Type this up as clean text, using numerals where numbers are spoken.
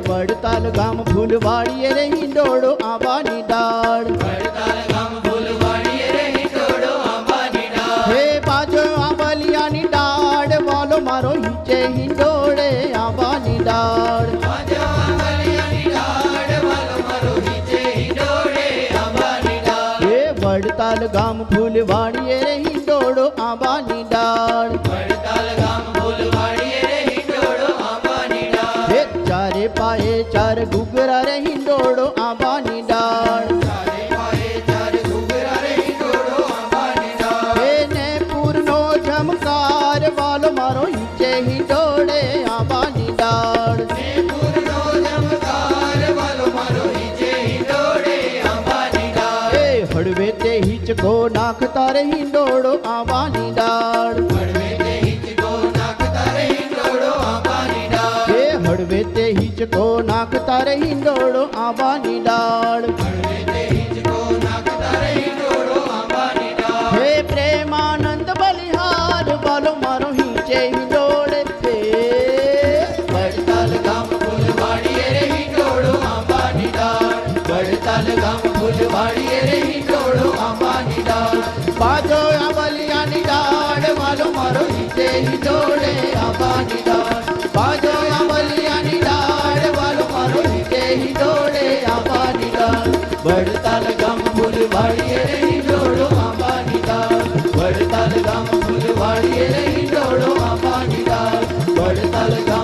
વડતાલ ગામ ફૂલવાડીએ રે હિંડોળો આંબાની ડાળ. વડતાલ ગામ ફૂલવાડીએ રે હિંડોળો આંબાની ડાળ. હે બાજો આંબલિયાની ડાળ વાલો મારો હિંચે હિંડોળે આંબાની ડાળ. બાજો આંબલિયાની ડાળ વાલો મારો હિંચે હિંડોળે આંબાની ડાળ. હે વડતાલ ગામ ફૂલવાડીએ રે હિંડોળો આંબાની ડાળ. વડતાલ ગામ ફૂલવાડીએ રે હિંડોળો આંબાની ડાળ. હે ચારે પાયે ચાર ઘૂઘરા રે હિંડોળો આંબાની ડાળ. ચારે પાયે ચાર ઘૂઘરા રે હિંડોળો આંબાની ડાળ. હે ને પૂરનો ઝમકાર વાલો મારો હિંચે હિંડોળે આંબાની ડાળ. ને પૂરનો ઝમકાર વાલો મારો હિંચે હિંડોળે આંબાની ડાળ. હે હળવે તે હિંચકો નાખતા રે હિંડોળો આંબાની ડાળ. હળવે તે હિંચકો નાખતા રે હિંડોળો આંબાની ડાળ. હે હળવે તે હિંચકો નાખતા રે હિંડોળો આંબાની ડાળ. હળવે તે હિંચકો નાખતા રે હિંડોળો આંબાની ડાળ. હે પ્રેમાનંદ બલિહાર વાલો મારો હિંચે હિંડોળે છે. વડતાલ ગામ ફૂલવાડીએ રે હિંડોળો આંબાની ડાળ. વડતાલ ગામ ફૂલવાડીએ રે હિંડોળો આંબાની ડાળ. બાજો આંબલિયાની ડાળ વાલો મારો હિંચે હિંડોળે આંબાની ડાળ. બાજો આંબલિયાની ડાળ વાલો મારો હિંચે હિંડોળે આંબાની ડાળ. વડતાલ ગામ ફૂલવાડીએ રે હિંડોળો આંબાની ડાળ. વડતાલ ગામ ફૂલવાડીએ રે હિંડોળો આંબાની ડાળ. વડતાલ ગામ